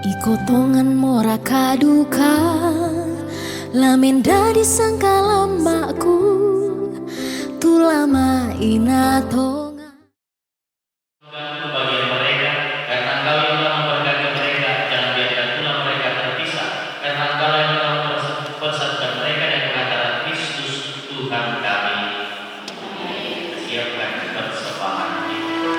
Iko tongan mora kaduka lamin dadi sangka lambakku tu lama ina tonga. Bagi mereka, karena Engkau yang telah memberkati mereka, jangan biarkan pula mereka terpisah, karena Engkau yang telah mempersatukan mereka dengan pengantaran Kristus Tuhan kami. Siapkan persembahan kita.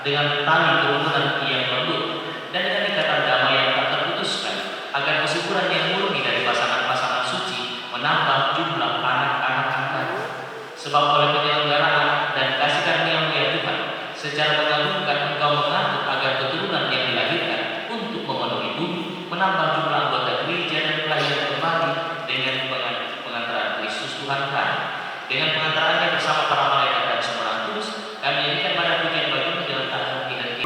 dengan tali kerukunan yang lembut dan dengan ikatan damai yang tak terputuskan, agar kesuburan yang murni dari pasangan-pasangan suci menambah jumlah anak-anak Anda. Sebab oleh penyelenggaraan dan kasih karunia ya Tuhan, secara mengagumkan Engkau mengatur agar keturunan yang dilahirkan untuk memenuhi bumi, menambah jumlah anggota gereja dan pelayan kembali dengan pengantaran Kristus Tuhan kami. Dengan pengantarannya bersama para malaikat dan semua orang kudus, kami jadikan pada pujian bagimu dengan tak henti-henti.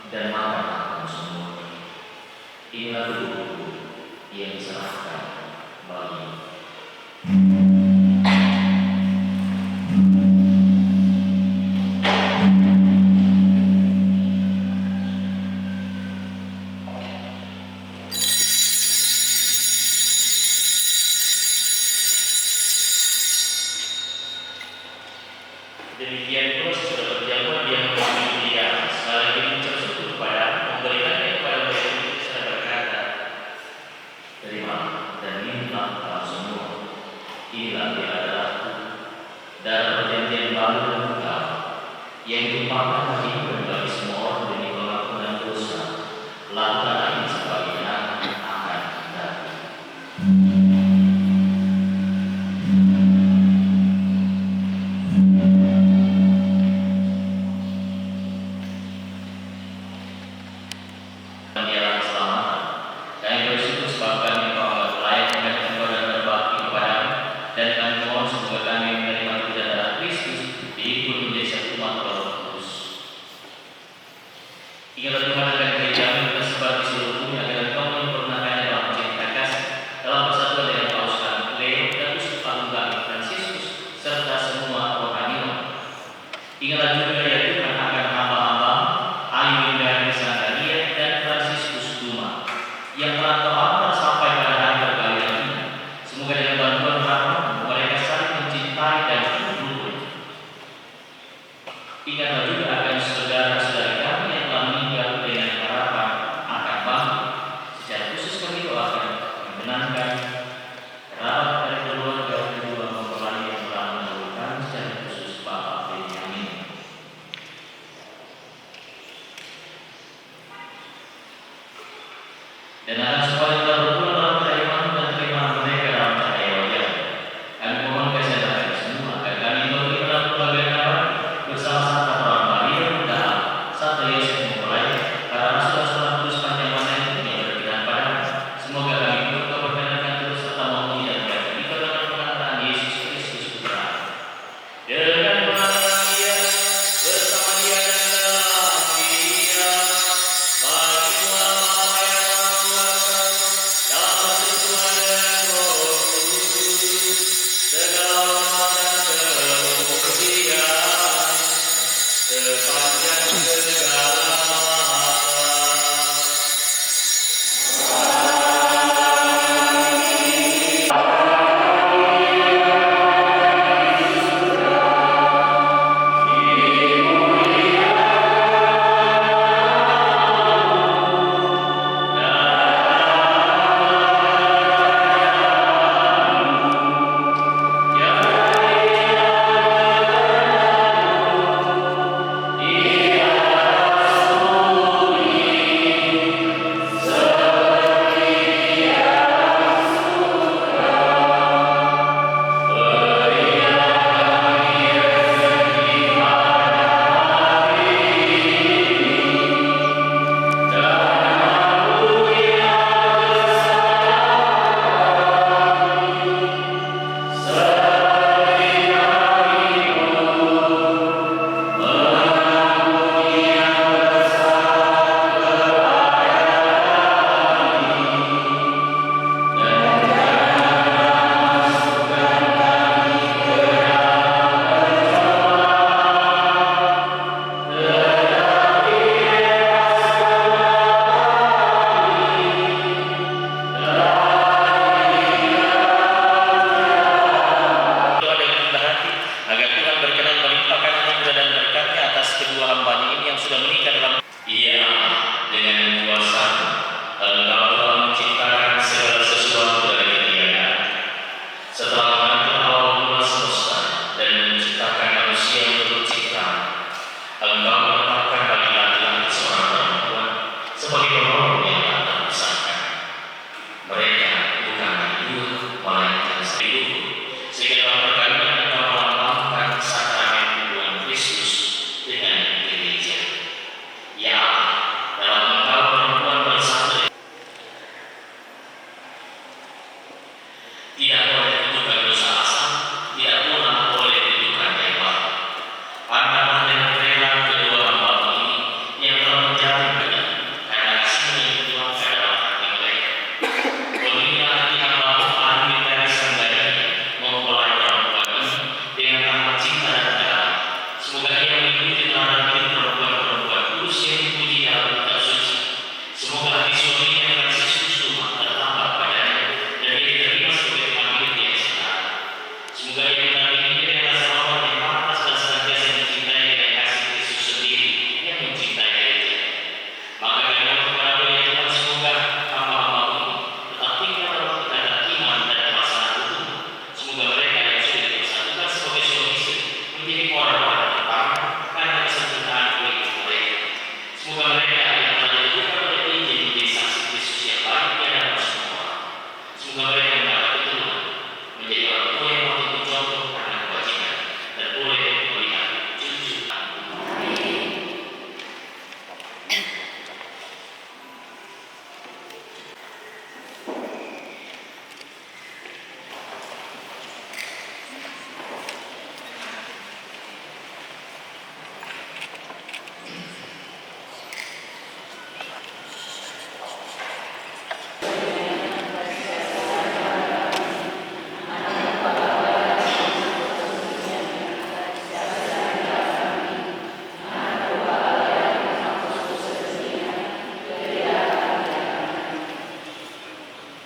Dan makan kamu semua. Inilah tubuhku yang diserahkan bagimu. Demikian pula sesudah berjamuan dia mengambil dia, sekali lagi mengucap syukur kepada memberikannya kepada mereka serta berkata, terimalah dan minumlah kamu semua. Inilah dia darahku, darah perjanjian baru dan kekal, yang ditumpahkan bagimu dan bagi semua orang demi pengampunan dosa. Lakukanlah ini sebagai nama akan datang. Ingatlah Tuhan akan gereja-Mu yang tersebar di seluruh dunia, agar Engkau menyempurnakannya dalam cinta kasih, dalam persatuan dengan Paus kami Leo dan Uskup Agung kami Fransiskus, serta semua rohaniwan. Ingatlah juga ya Tuhan akan hamba-hamba Ali Windardi Sandaria dan Fransiskus Duma yang telah Kau antar sampai pada hari pergaulan ini. Semoga dengan bantuan rahmat mereka saling mencintai dan rukun. Ingatlah juga akan saudara-saudara kami yang telah meninggal dengan harapan akan bangkit. Secara khusus kami doakan menyenangkan kerabat dari keluarga kedua mempelai yang telah mendahulukan, secara khusus Bapak Benyamin. Dan akan semua yang telah berpulang dalam keimanan dan keimanan mereka dalam cahaya wajah. Kami mohon kesehatan semua agar kami memberi dalam berbagai nama bersama-sama para Maria Bunda, Santo Yosef mempelai, para rasul-rasul kudus panjang masa yang berpilihan padamu. Semoga kami pun Kau berkenan terus berdosa asam, tidak pula boleh dituduhkan dewa. Pandanglah dengan rela kedua hamba ini yang telah menjalin badan, karena kasihnya yang dituangkan dalam hati mereka. Penuhilah hati hamba ahli dari sangganya, mempelai perempuan ini dengan rahmat cinta dan dalam. Semoga ia mengikuti teladan hidup perempuan-perempuan kudus yang dipuji dalam kitab suci. Semoga hati suaminya Fransiskus Tuma tertampar padanya dan ia diterima sebagai pemilik yang sekarang. Semoga ia mendampingi dengan rasa hormat yang pantas dan senantiasa mencintai dengan kasih Kristus sendiri yang mencintai gereja. Maka kami mohon kepada ya Tuhan, semoga hamba-hamba ini tetap tinggal dalam ikatan iman dan pelaksanaan hukum. Semoga mereka yang sudah dipersatukan sebagai suami istri menjadi orang-orang yang pertama karena kesempurnaan politik mereka. Semoga mereka yang telah ditentukan oleh Injil menjadi saksi Kristus yang baik di hadapan semua orang. Semoga mereka mendapat keturunan menjadi orang tua yang patut dicontoh karena kewajiban dan boleh melihat cucu.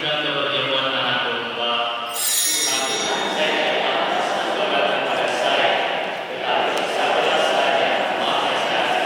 Dan keperjamuan anak domba, Tuhan saya berkata kepada saya, tetapi sabarlah saja, maka saya.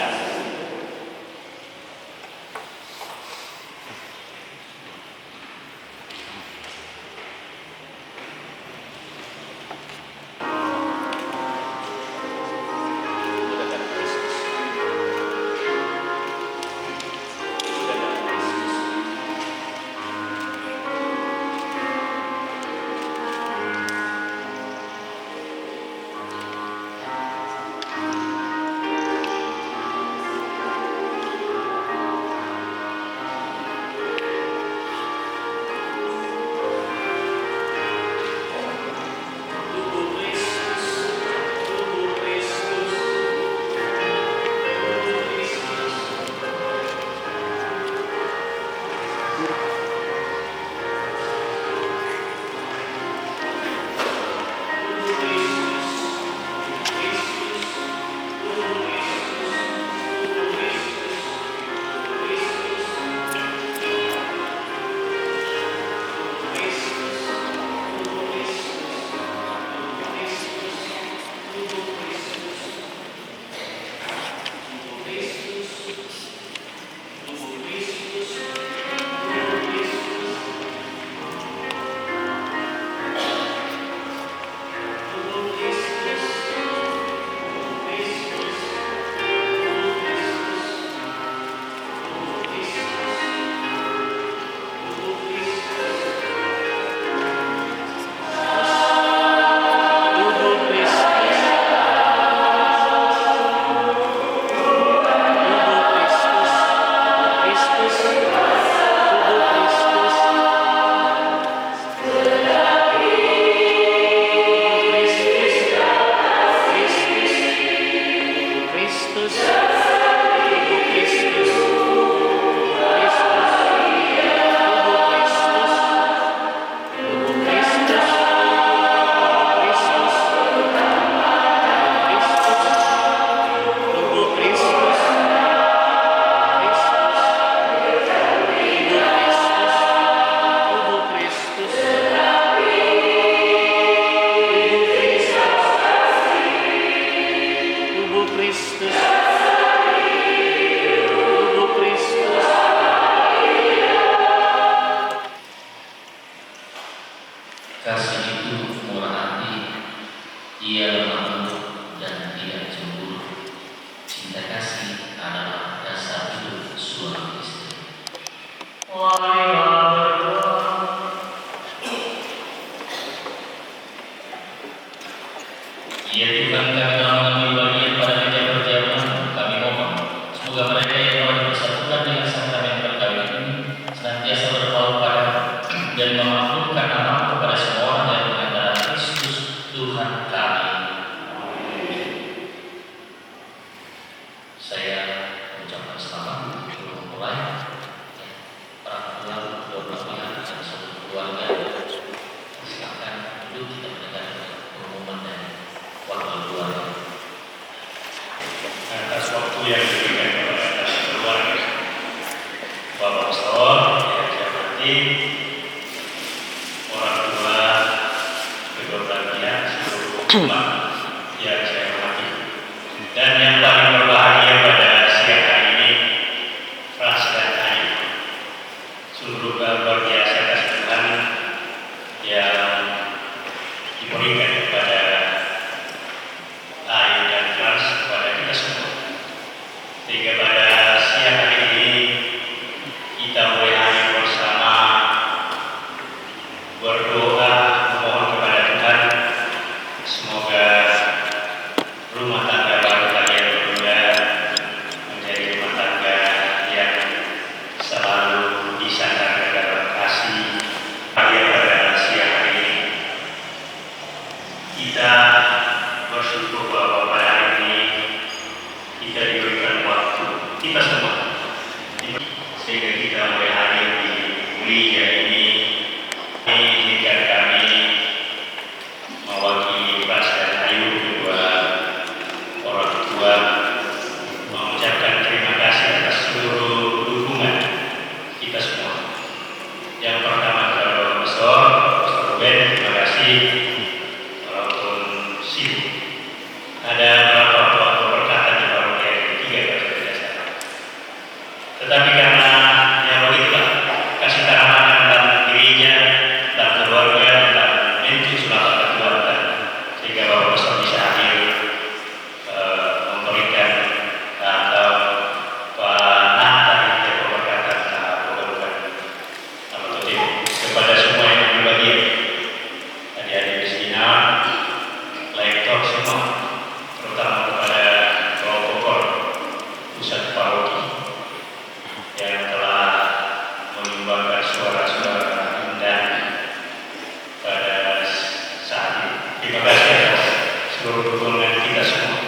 Kasih itu murah hati, ia lemah lembut dan tidak cemburu. Cinta kasih adalah dasar hidup suami istri. Marilah berdoa. Ya Tuhan, kami telah mengambil bagian pada meja perjamuan. Kami mohon semoga mereka yang telah bersatukan dengan sakramen perkawinan ini senantiasa berpaut pada dan memaklumkan anak kepada semua orang yang mengandalkan Kristus keluarga. Silakan duduk, kita mendengarkan pengumuman dan wakil keluarga. Atas waktu yang diberikan kepada keluarga, Bapak Pastor yang saya hormati, orang tua, kedua belah pihak, seluruh umat yang saya hormati, dan yang paling berbahagia pada siang hari ini, Frans dan Ayu. Sungguh luar biasa kasih Tuhan yang diberikan kepada Ayu dan Frans, kepada kita semua, sehingga pada siang hari ini kita boleh hadir bersama berdoa memohon kepada Tuhan semoga rumah tangga baru kalian berdua menjadi rumah tangga yang selalu disandarkan dalam kasih. Hadir pada siang hari ini kita bersyukur bahwa pada hari ini kita diberikan waktu, kita semua, sehingga kita boleh hadir di gereja ini. Izinkan kami mewakili Frans dan Ayu, kedua orang tua, mengucapkan terima kasih atas seluruh dukungan kita semua. Yang pertama kepada Bapak Pastor Ruben, terima kasih walaupun sibuk. Ada beberapa waktu perkataan di paroki yang ketiga pada biasa. Tetapi karena ya begitulah kasih karunia dalam gereja, dalam keluarga, dalam bentuk sulatan keluarga, sehingga Bapak Pastor bisa hadir memberikan atau penata yang berkata bukan nama tutim kepada semua yang berbahagia, adik-adik di sini, lektor semua, terutama kepada kelompok pusat paroki yang telah menyumbangkan suara-suara indah pada saat ini. Terima kasih atas seluruh dukungan kita semua,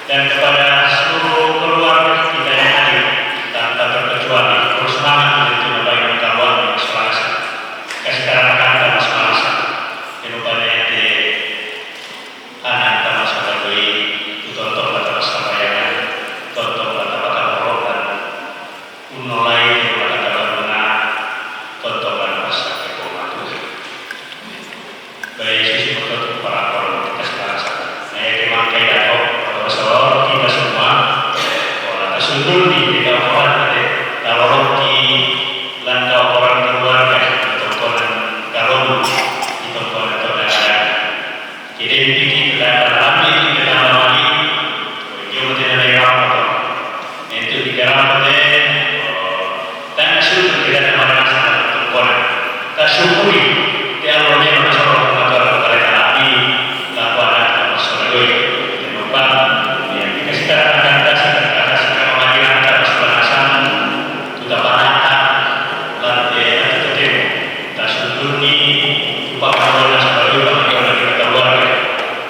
dan kepada seluruh keluarga kita yang hadir tanpa terkecuali, terus semangat untuk membayar kawan yang selasa kasih karunia dalam selasa kepada ente anak tanpa sabadoi tonton kata sabayangan, tonton kata morokan unolai kata baruna, tonton kata kekomatu baik sisi untuk para korban kita selasa. Terima kasih dato Pastor kita semua orang tersundur di kawasan kalau di langkah orang keluarga tontonan kalau di tontonan jadi bikin kita ambil kita lagi jauh dari apa itu di dalam dan syukur kita dengan sangat tontonan kita syukuri dia boleh masuk motor kereta api lakukan masuk lagi lupa yang dikasih akan kasih kematian atas pelasan sudah panata lantai atau kita syukuri lupa kalau sampai lupa kalau kita keluarga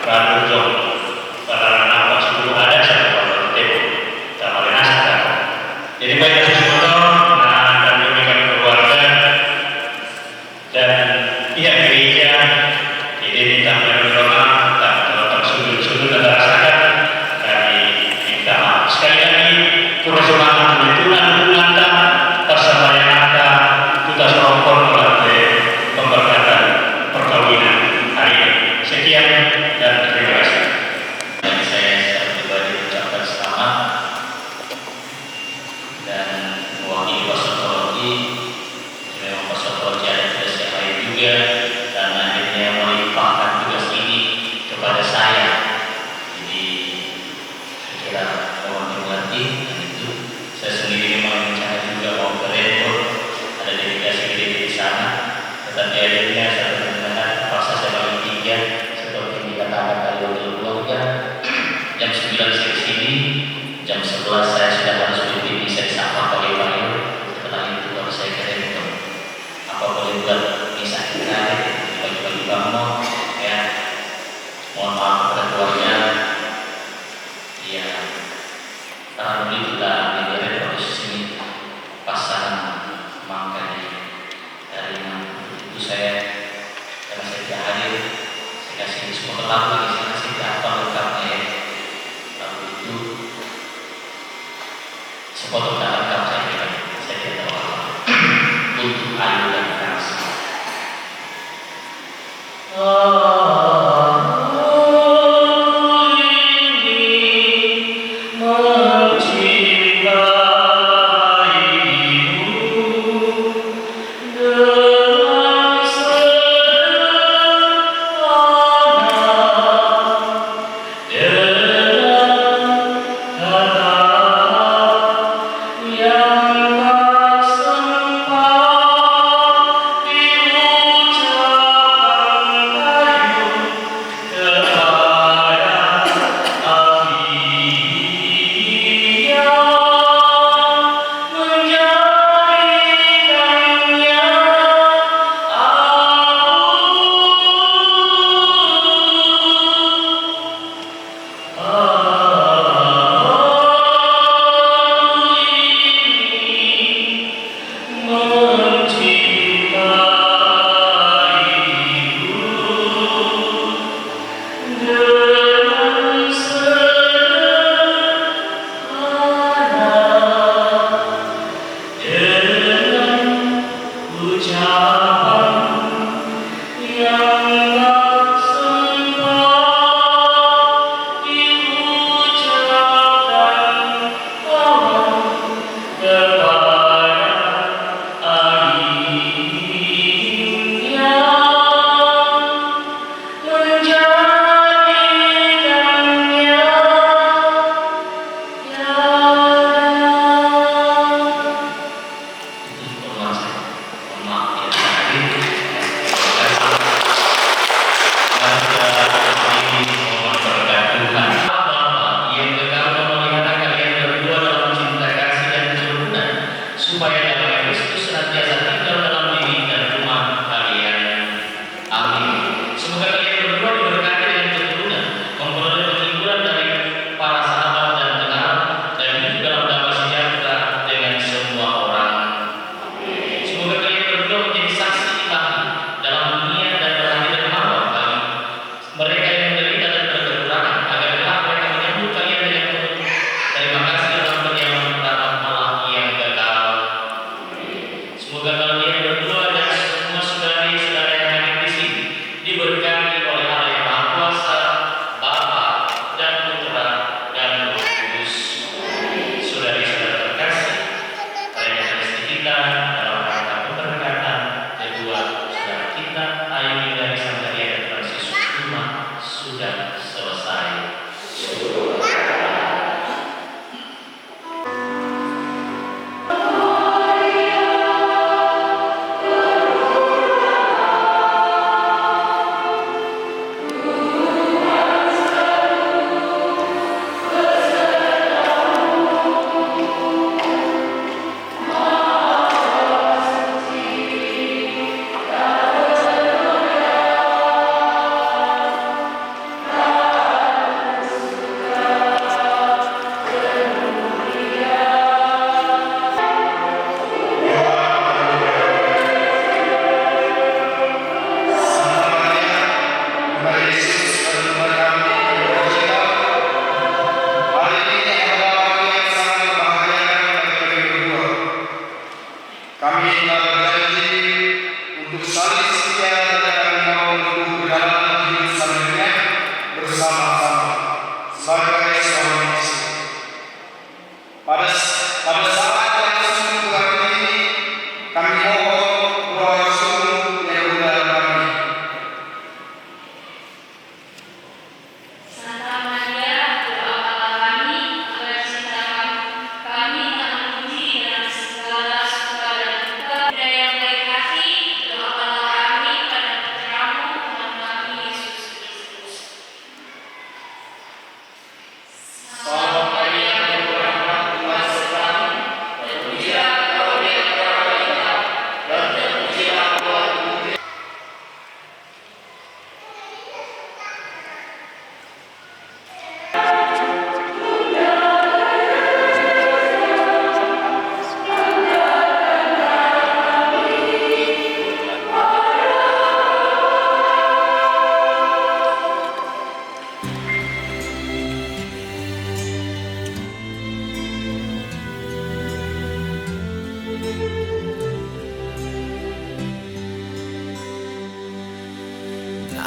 lalu jom para anak sebelum ada satu kalau kita boleh naskah. Jadi baik semua dan demikian keluarga dan pihak gereja ini minta berdoa dan terletak sudut-sudut dan rasakan kami minta maaf sekali lagi kurang semangat menentukan hubungan persahabatan kita kita serompol melalui pemberkatan perkawinan hari ini. Sekian dan terima kasih. Dan saya secara pribadi mengucapkan selamat dan mewakili pastor-pastor memang pastor-pastor ada tugas yang lain juga, karena akhirnya melimpahkan tugas ini kepada saya. Jadi saya kira mohon dimengerti, dan itu saya sendiri memang rencana juga mau ke Redmond, ada delegasi gereja di sana, tetapi akhirnya saya benar-benar terpaksa saya bagi 3 seperti yang dikatakan tadi oleh keluarga. Jam 9 saya kesini, jam 11 saya sudah harus berdiri, saya disapa pagi-pagi. Setelah itu baru saya ke Redmond. Apa boleh buat misa kita pagi-pagi bangun ya, mohon maaf kepada keluarga ya, alhamdulillah kita ambil proses ini pasangan mangga dari itu saya saya karena saya tidak hadir, saya kasih semua lagu di sana, saya tidak hafal lengkapnya ya. Lagu itu sepotong tak lengkap saya kira, saya tidak tahu apa. Untuk Ayu dan Frans. Yang tak sempat diucapkan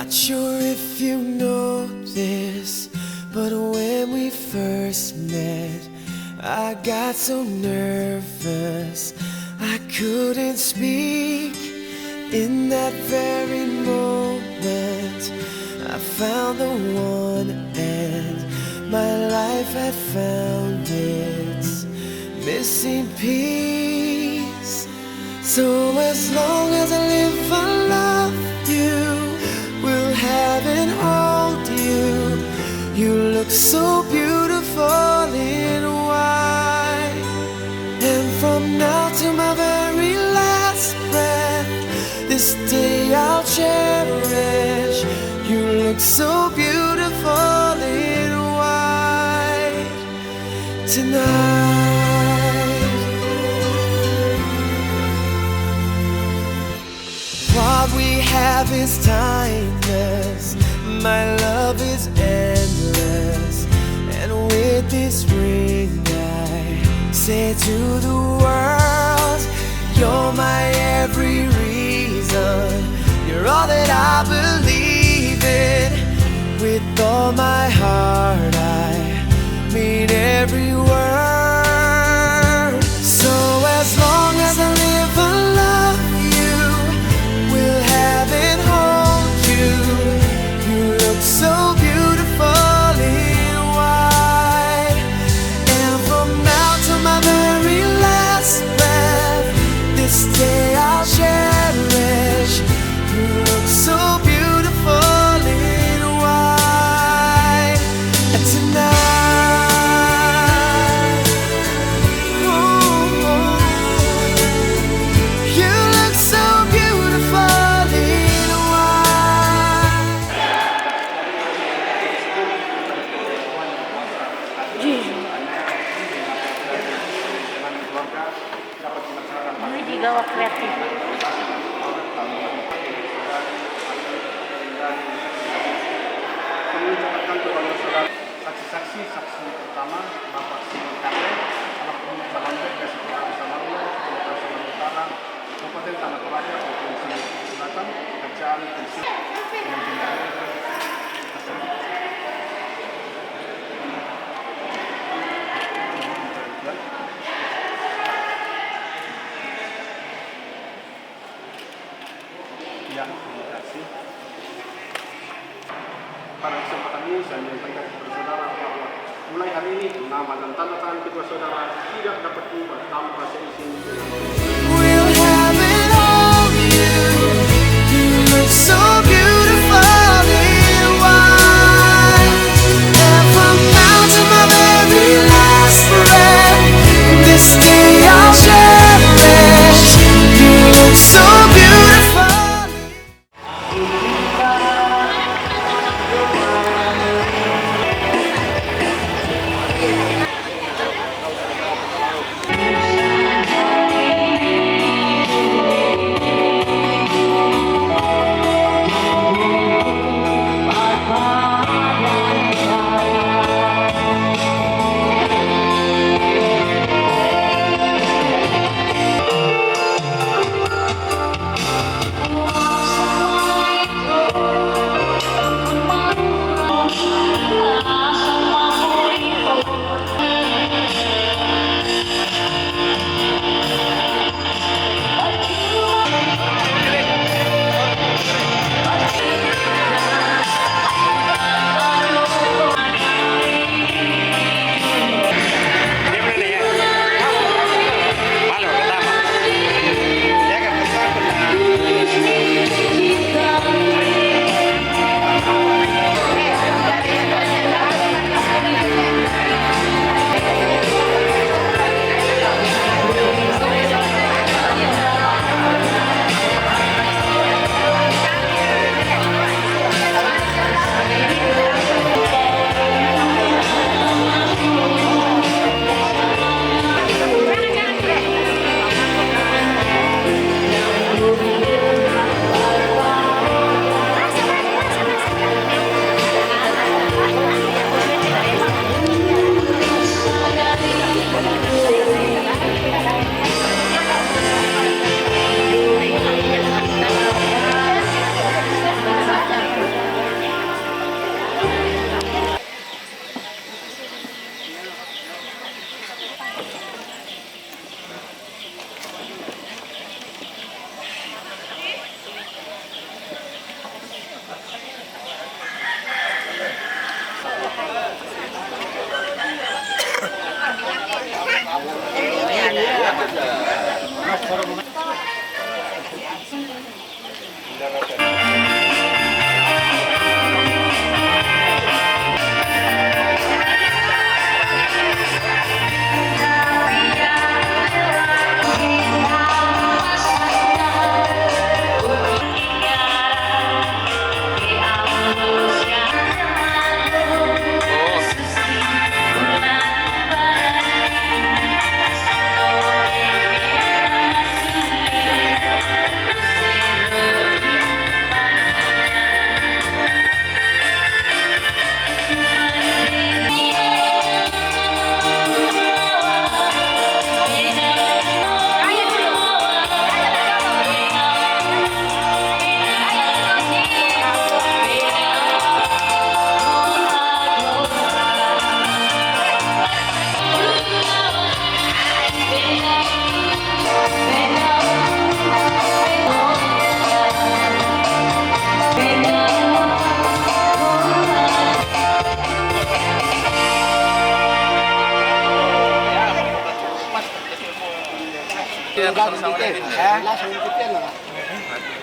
Not sure if you know this, but when we first met, I got so nervous I couldn't speak. In that very moment, I found the one, and my life had found its missing piece. So as long as I live, I love you, will have and hold you. You look so beautiful in white, and from now to my very last breath, this day I'll cherish. You look so beautiful in white tonight. What we have is timeless, my love is endless, and with this ring I say to the world, you're my every reason, you're all that I believe in. With all my heart I mean every word. So as long as I live, I love you, will have and hold you. You look so beautiful in white, and from now to my very last breath, this day I'll cherish. You look so beautiful in white tonight. Ooh, you look so beautiful in white. Ini digawa kreatif. Kami ucapkan kepada saudara saksi-saksi, saksi pertama Bapak Simon Kate, anak penuh Balambek, Desa Kelurahan Samarinda, Kecamatan Samarinda Utara, Kabupaten Tanah Toraja, Provinsi Selatan, Kerjaan Pensiun dengan tindakan ya, terima kasih. Pada kesempatan ini saya menyampaikan kepada saudara bahwa mulai hari ini nama dan tanda tangan kedua saudara tidak dapat diubah tanpa seizin We'll have it all, you look so beautiful in white, and from now to my very last breath, this day I'll cherish. You look so beautiful.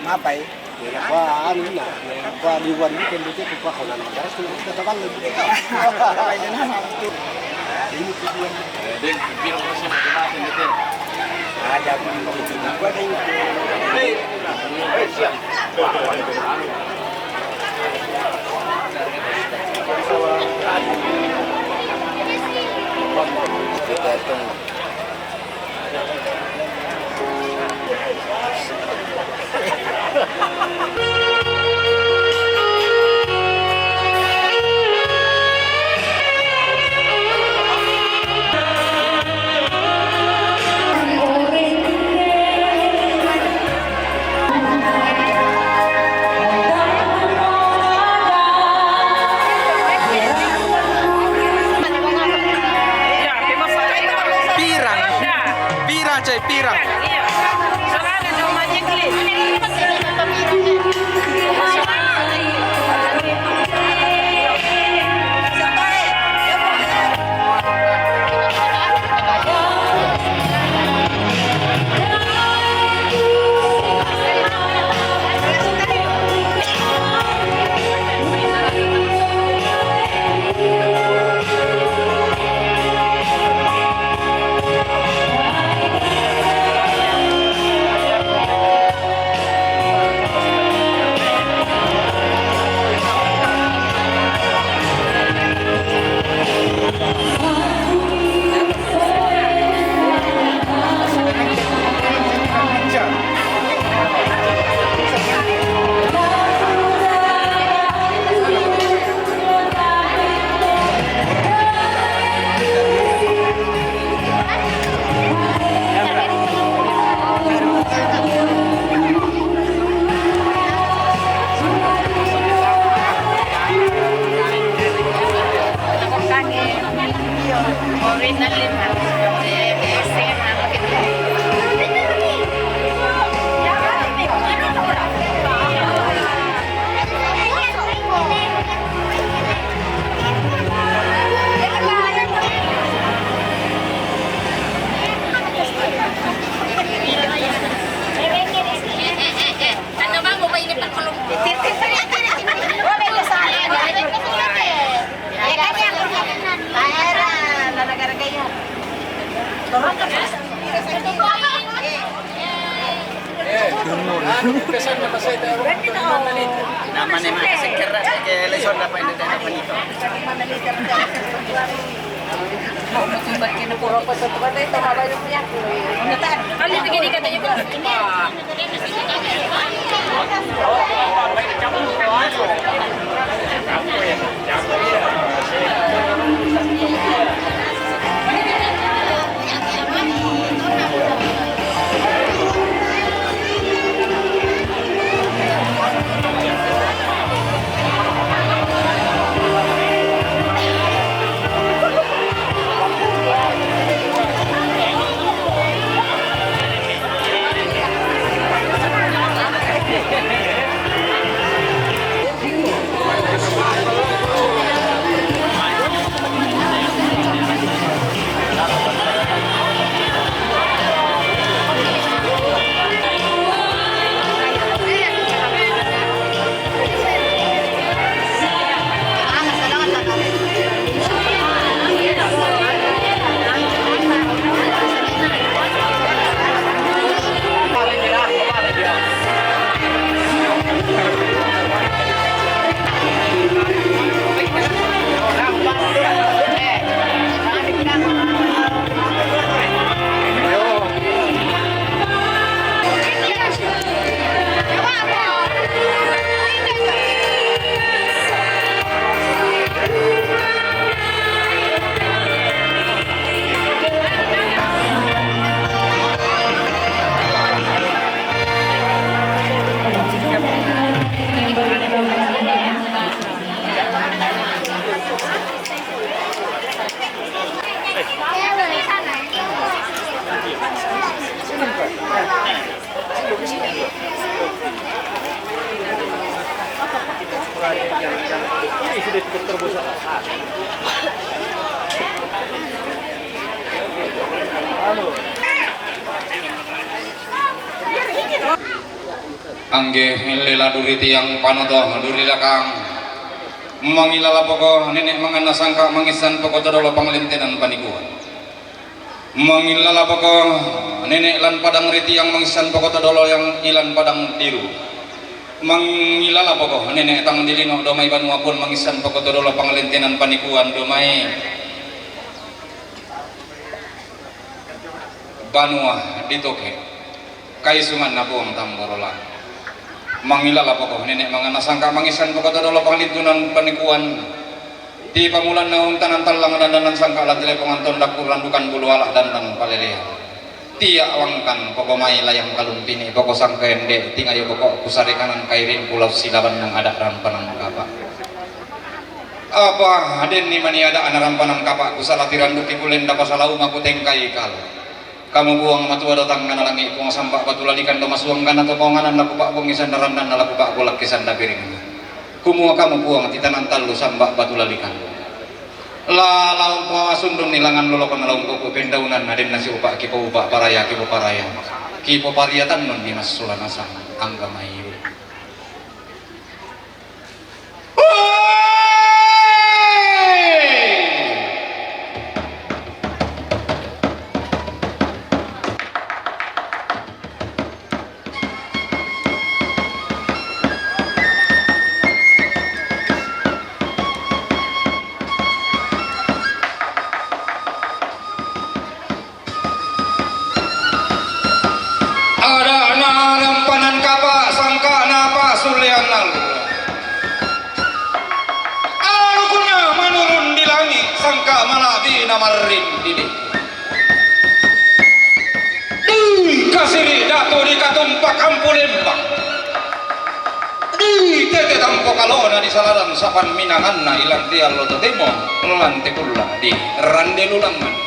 Mapay, kwa ano na, kwa liwan ni kendo te kwa kona na garas tu kita tabang lagi. Ini tujuan. Dan biro kasi macam itu. Ada pun begitu. Kwa ding. Siap. yang ini sudah cukup terbuka. Angge lela duri tiang panoto duri lakang mangilala poko nenek mangana sangka mangisan poko todolo panglintenan panikuan mangilala poko nenek lan padang riti yang mangisan poko todolo yang ilan padang tiru mangilala poko nenek tang dilino domai banua pun mangisan poko todolo panglintenan panikuan domai banua ditoke kaisungan nabuang tamborolan mangilala pokok nenek mangana sangka mangisan pokok todolo panglintunan panikuan di pamulan naung tanan talang dandanan sangka latile penganton dakuran bukan bulu alak dandan palelea tia awangkan pokok mai layang kalumpini pokok sangka ende tingayo pokok kusari kanan kairin pulau silaban yang ada rampanang kapak apa aden ni mani ada ana rampanang kapak kusalatiran duki kulen dapat salau maku tengkai kal kamu buang matua datang kana langi buang sampah batulalikan do masuang kana to konganan laku pak bungisan darandan laku pak golak kisan dapiring kumua kamu buang titanan talu sambak batulalikan la laung po asundun nilangan lolokon laung ko pendaunan aden nasi upak kipo upak paraya kipo pariatan non dinas sulanasang angga mayu marin dini kasiri dato di katumpak kampu lembang di tete tampo kalona di salaran sapan minangan na ilang tial lo totemo lante kulla di rande lulangan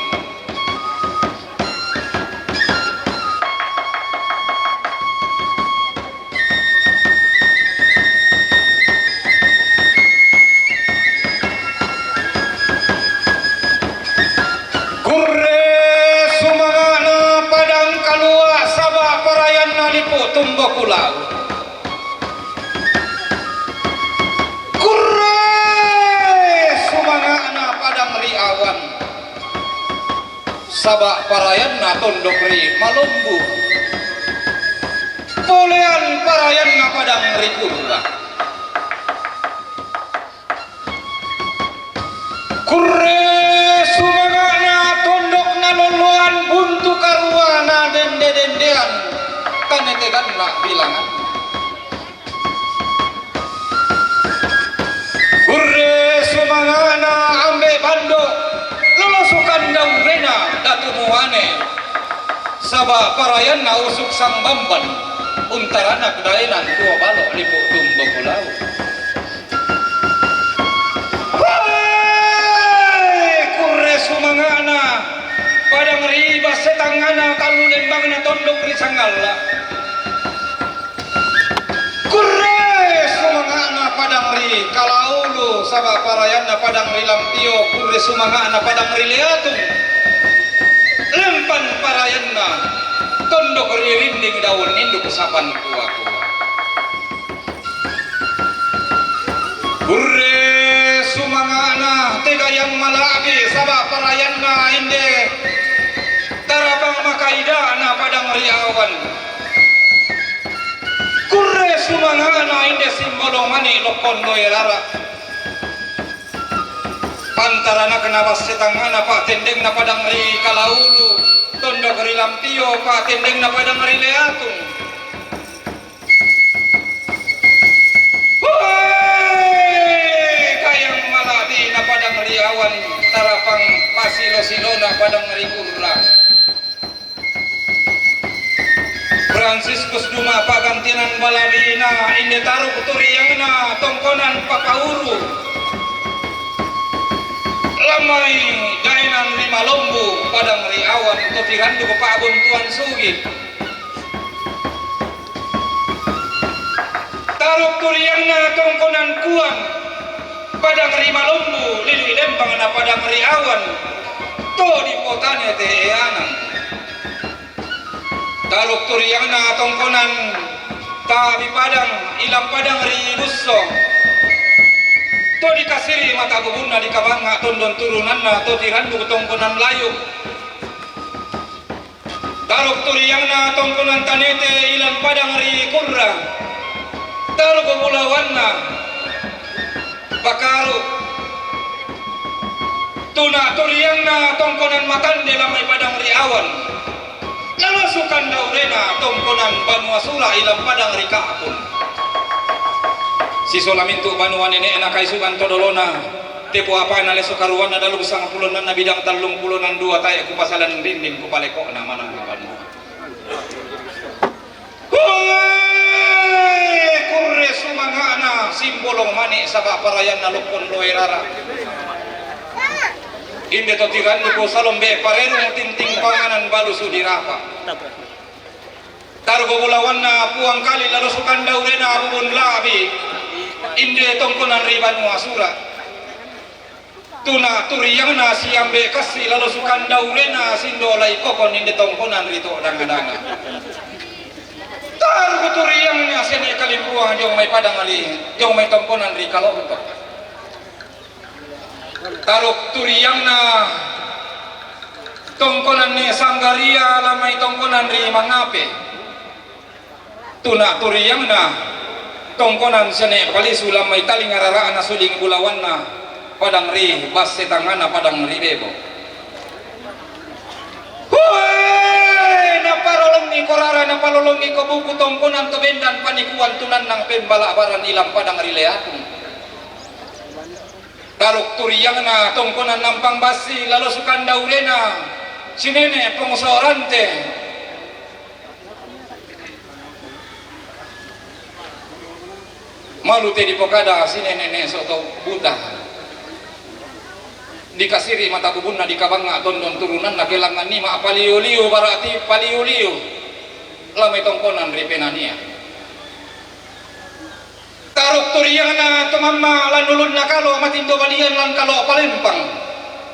tumbo pulau kurre sumangana padang riawan sabak parayanna tondok ri malumbu polean parayanna padang rikurra kurre sumangana tondok naloluan buntu karuana dende-dendean kanetegan nak bilangan kurre sumangana ambe bando lolosukan daurena datu muane sabah parayan na usuk sang bamban untarana kedainan tua balok lipu tumbo pulau kurre sumangana padang riba setangana kalu lembang na tondok risangala kurre sumangana padang ri kalaulu sabak parayanna padang ri lampio kurre sumangana padang ri liatung lempan parayanna tondok ri rinding daun induk sapan kuah-kuah kurre sumangana tegayang malabi sabak parayanna inde tarabang makaidana padang riawan kurre sumangana inde simbolo mani lokon noirara pantarana kenabas setangana pak tendeng na padang ri kalaulu tondok ri lampio pak tendeng na padang ri leatung kayang maladi na padang riawan tarapang pasilo-silona padang ri kurra Franciscus Duma pagantinan balabina inde taru kuturiyangna tongkonan pakauru lamai dainan lima lombu padang riawan topirandu ke Pak Buntuan Sugih taru turiyangna tongkonan tongkonan kuang padang rima lombu lili lembang na padang riawan to di potane te eanan taluk turiang na tongkonan tabi padang ilang padang ri busso to dikasiri mata bubuna di kabanga tondon turunan na to tirandu tongkonan layu taluk turiang na tongkonan tanete ilang padang ri kurra taluk bulawan na bakaru tuna turiang na tongkonan matande lamay padang riawan lalu sukan daurena tongkonan banua sula ilang padang rikaapun si solamintu banua nene enak kaisugan todolona tepo apa na leso karuan na dalu sang pulonan na bidang talung pulonan dua tayo ku pasalan dinding ku paleko na manang banua kurre sumangana simbolong mani sabak parayan na lupon loerara inde to tiran ko salombe parerong tinting panganan balu sudirapa targo bulawan na puang kali lalu sukan daurena bubun labi inde tongkonan riban asura tuna turiyang na siambe kasi lalu sukan daurena sindolai kokon inde tongkonan rito danga-danga targo turiyang na sini kalimpuang jong may padang ali jong may tongkonan ri kalontok taruk turiyang na tongkonan ni sanggaria lamay tongkonan ri mangape tuna turiyang na tongkonan sene palisu lamay taling araraan na suling bulawan na padang ri bas setangan na padang ri bebo naparolong ni korara napalolong ni kobuku tongkonan to bendan panikuan tunan ng pembalabaran ilang padang ri leakung taruk turiyang na tongkonan nampang basi lalu sukan daurena sinene pengusorante malu te di pokada sinene soto buta dikasiri mata bubunna di kabanga tondon turunan na kelangan ni ma paliu-liu barati paliu-liu lamay tongkonan ripenania taruk turiyang na tumama lanulun na kalo matindo balian lang kalo palempang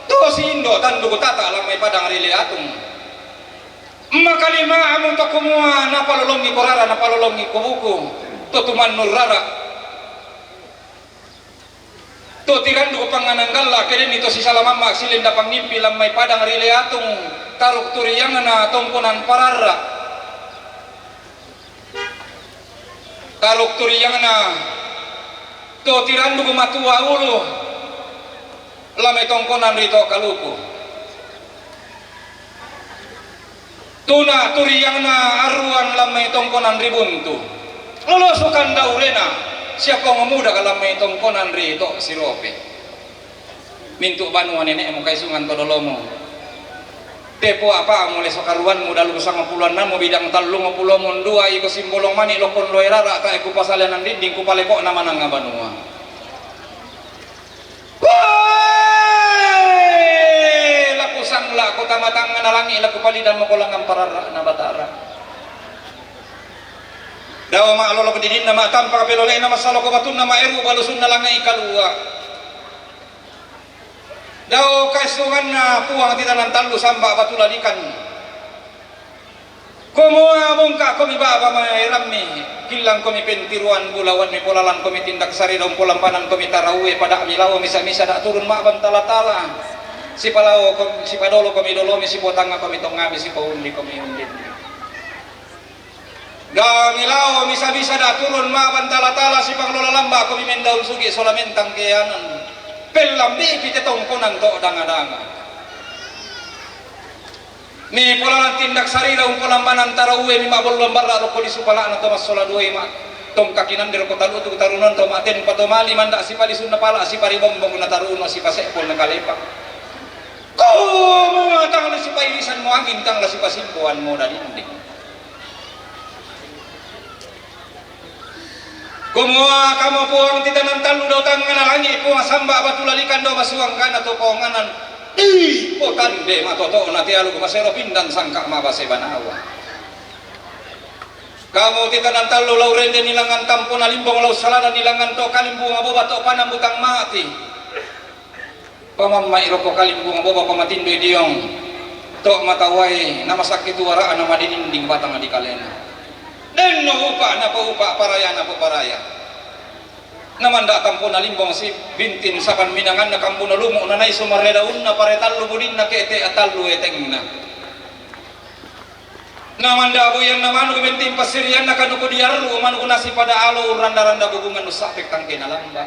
to sindo tandu tata lang may padang rile atung makalima among takumua na palolongi korara na palolongi kubuku to tuman nurara to tirandu pangananggala kaya nito si salamama silinda pangimpi lang may padang rile atung taruk turiyang na tongkonan parara taruk turiyang na to tirandu kumatua ulo lamay tongkonan rito kalupo tuna turiyang na aruan lamay tongkonan ribuntu lolosukan daurena siya ko ngamuda ka lamay tongkonan rito si Rope mintu banua nenek mo kaisungan todolomo tepo apa mo leso karuan mo dalu sang puluhan na mo bidang talung pulo mon dua iko simbolong mani lokon loerara ta iku pasalanan dinding ku paleko na manang banua laku sangla ko tamatang na langi laku palidan mo ko lang ang parara na batara daw maalolo ko didin na matampa kapilolay na masalo ko batun na maeru balusun na lang nga ikalua daw kaisungan na puwang titanan talo samba batulalikan kumuha mungka kami baba mairami kilang kami pentiruan bulawan mi polalan kami tindak sari daw polampanan kami tarawe pada milaw misa-misa da turun maabang tala-tala si palaw si padolo kami dolomi si potanga kami tongami si paundi kami undin da milaw misa-misa da turun maabang tala-tala si panglola lamba kami mendaul sugi solamentang keyanan pelambi kita tongkonan to danga-danga ni polalan tindak sarira polambanan tarawe ni mabol lambarra ro polisu pala na to masola duwe ma tom kakinan diro kotalu tu tarunan to maten patomali manda si palisun na pala si paribombong na taruno si pasepol na kalepa ko mo tang si pailisan mo angin tang si pasimpuan mo na dinding kumuha kamu puang titanan talu daw tangan nalangi puang samba batulalikan daw masuang kana to ponganan potande matoto na tialu kumasero pindan sangka mabase banawa Kamu titanan talu lauren den nilangan kampung alimbong lau salada nilangan to kalimbung aboba to panam butang mati. Pamamai roko kalimbung aboba pamatin do diong. To matawai nama sakit wara nama dinding batang di kalena. Den no upa na upa paraya na paraya. Namanda kampung alimbong si bintin sapan minangan na kampung lumo nanay sumarredaun na paretallu budin na kete atallu etengna. Namanda aboyan namanu kementim pasirian nakanu kudiarlu manu nasi pada alo randa-randa bugungan usapek tangke nalamba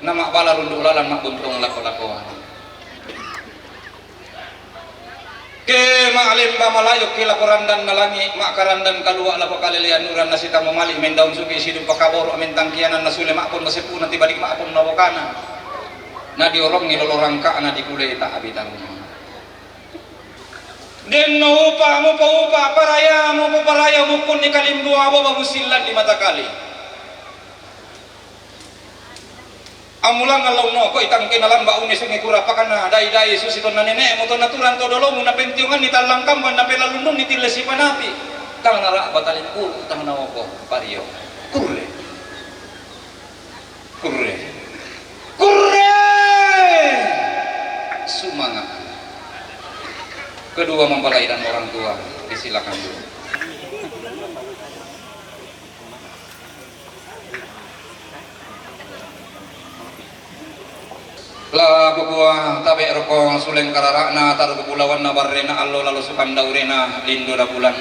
nama bala rundu lalan mak buntong lako-lakoan ke mak alemba malayuk ke lakorandan nalangi mak karandan kalua lako kalelean nuran nasita mamali mendaun suki sidum pakaboro mentang kianan nasule mak pun masepu nanti balik mak pun nawakana na diorong ngilolorangka na dikule tak abitang den no upa mo paraya mo kun ni kalimbu abo bagusilan di mata kali amulang alaw no ko itang kinalang ba unis ng ikura pa ka na dai susiton na nene mo to naturan to dolo mo na pentyungan ni talang kamban na pelalunong ni tilesi panapi tang nara batalin ko tang nawo ko pariyo kurre sumanga. Kedua mempelai dan orang tua disilakan dulu. La kukuah tabe roko suleng kararakna taru kepulauan na barrena allo lalu sukan daurena lindo da bulan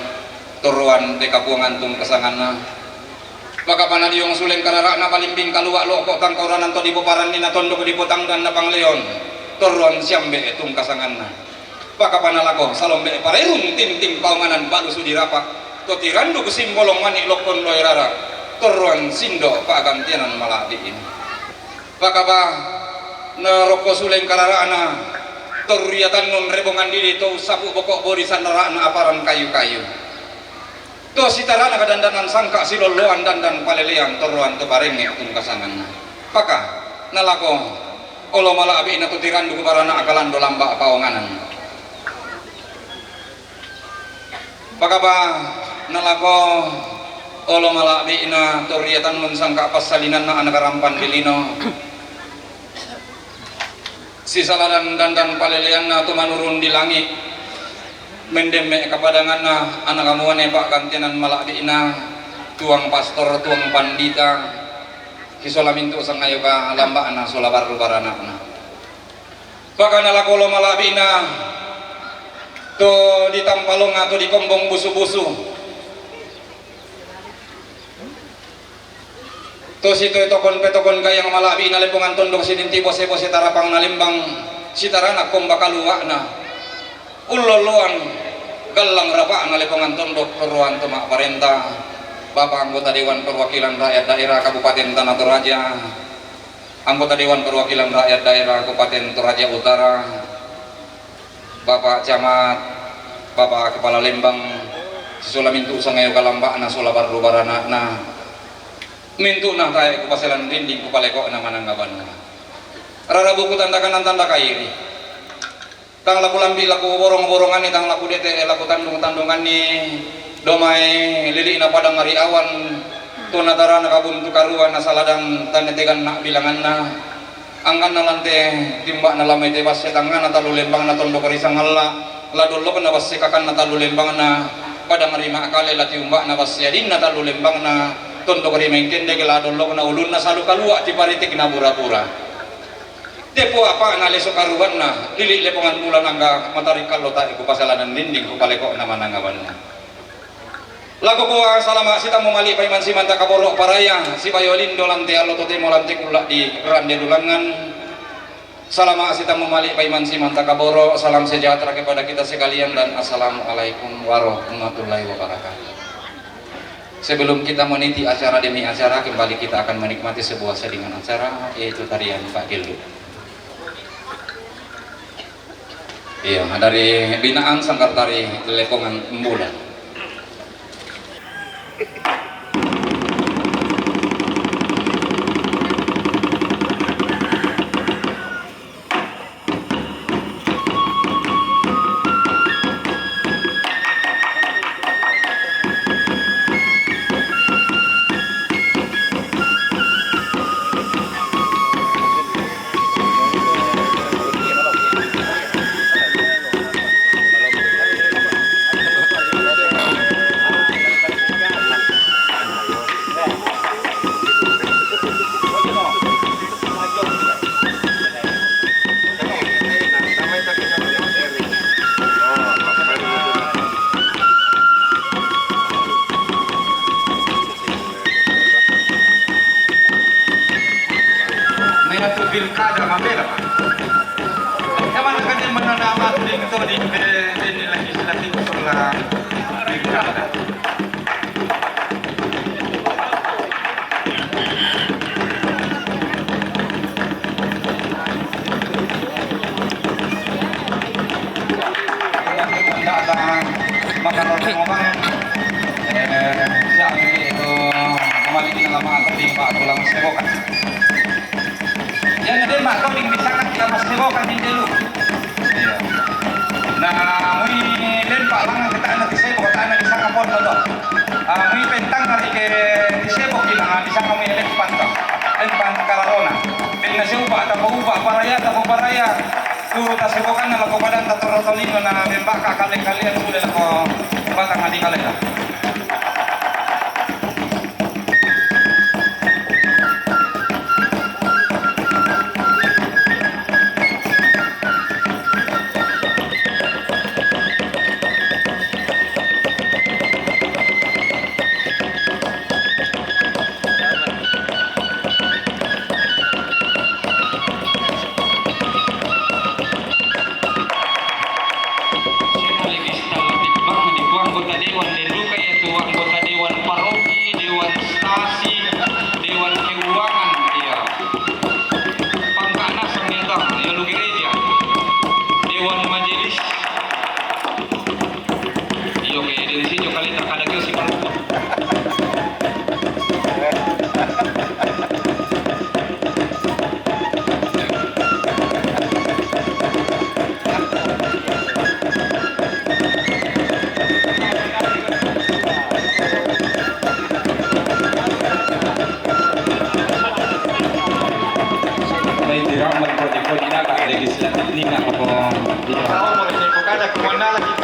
turuan te kapuang antung kesanganna. Maka panadiong suleng kararakna balimbing kaluak lo kok tangkoran anto di poparan ni na tondok di potang dan na pangleon turuan siambe etung kasanganna. Paka panalako salombe parerung tim paumanan balu sudirapa to tirandu kesimbolong mani lokon loirara toruan sindo pagantianan maladiin pakaba na roko suleng kararana torriatan non rebongan diri to sapu pokok borisan narana aparan kayu-kayu to sitarana kadandanan sangka siloloan dandan palelean toruan to barenge atung kasangan paka nalako olo mala abi na to tirandu kubarana akalan do lamba pawanganan pakaba nalako olo malabi na toriatan mun sangka pasalinan na anak rampan bilino si saladan dandan palelean na tumanurun di langit mendeme kapadangan na anak kamuan pak kantianan malabi na tuang pastor tuang pandita kisolamin tu sangayo ka lamba na solabar rubarana na paka nalako olo malabi na to di tampalong atau di kombong busu-busu to situ tokon petokon kayang malabi na lepungan tondok sidinti bose tarapang nalimbang sitarana komba kaluwa na uloluan galang rapa na lepungan tondok peruan tumak parenta Bapak anggota Dewan Perwakilan Rakyat Daerah Kabupaten Tanah Toraja, anggota Dewan Perwakilan Rakyat Daerah Kabupaten Toraja Utara, Bapak Camat, Bapak Kepala Lembang, sisula mintu sangayo kalamba na sula baru barana na mintu na tayo kupaselan dinding kupaleko na mananggaban na. Rara buku tandakan tanda kairi. Tang laku lambi laku borong-borongan ni tang laku dete laku tandung-tandungan ni domai lili na padang hari awan tunatara na kabuntu karuan na saladang tanetegan na bilangan na angkan na lante timba na lamay tebas setangan na talulembang na tondo karisang hala ladolo na basikakan na talulembang na padang hari maakale latiumba na basyadin na talulembang na tondo karimeng kende ladolo na ulun na salu kalua ti paritik na pura-pura depo apa na leso karuan na lili lepongan bulan angga matarik kalota iku pasalanan dinding ku paleko na manangaban na lagu ko salama sita mo mali pa iman si manta kaboro paraya si bayolindo lante alo tote mo lante kula di rande dulangan salama sita mo mali pa iman si manta kaboro salam sejahtera kepada kita sekalian dan assalamualaikum warahmatullahi wabarakatuh. Sebelum kita meniti acara demi acara, kembali kita akan menikmati sebuah sedingan acara, yaitu tarian Pak Gildu. Iya, dari binaan Sanggar Tari Lepongan Embulan. pilkada mabela Pak. Emang kan menanam itu di legislatif soal pilkada. Maka ngomong siapa itu kembali ke lama tapi Pak pulang sekokan. Yang ada Pak kau bisa kan kita mas sekokan di dulu. Iya. Nah, mui len Pak lang kita anak sebo kita anak bisa kapon to. Mui pentang kali ke sebo kita bisa kami len kalarona. Dengan sebo atau ubah paraya. Tuh tas sekokan na lakukan dan tatorotolino na membaka kalian sudah ko batang adi kalian. Anggota Dewan Denduka yaitu anggota Dewan Paroki, Dewan Stasi, Dewan Keuangan, ya. Pangkana samyata, ya lu gereja. Dewan Majelis. Iyo kayak dari sini kali tak ada kau si Pak. Legislatif ini nggak apa-apa. Tahu mau ada kemana lagi?